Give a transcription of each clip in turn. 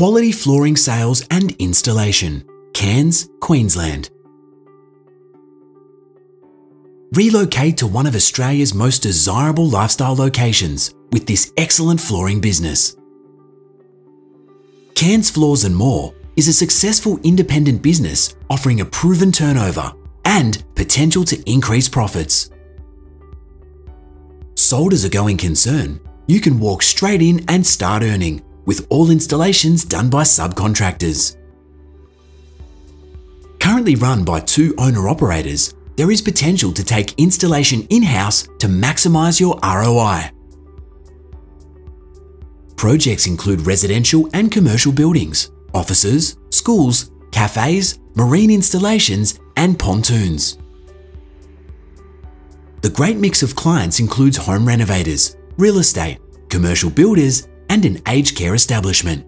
quality flooring sales and installation. Cairns, Queensland. Relocate to one of Australia's most desirable lifestyle locations with this excellent flooring business. Cairns Floors and More is a successful independent business offering a proven turnover and potential to increase profits. Sold as a going concern, you can walk straight in and start earning, with all installations done by subcontractors. Currently run by 2 owner-operators, there is potential to take installation in-house to maximise your ROI. Projects include residential and commercial buildings, offices, schools, cafes, marine installations, and pontoons. The great mix of clients includes home renovators, real estate, commercial builders, and an aged care establishment.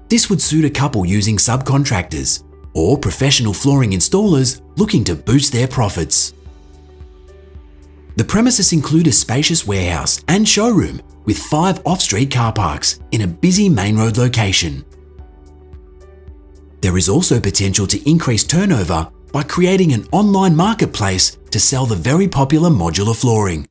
This would suit a couple using subcontractors or professional flooring installers looking to boost their profits. The premises include a spacious warehouse and showroom with 5 off-street car parks in a busy main road location. There is also potential to increase turnover by creating an online marketplace to sell the very popular modular flooring.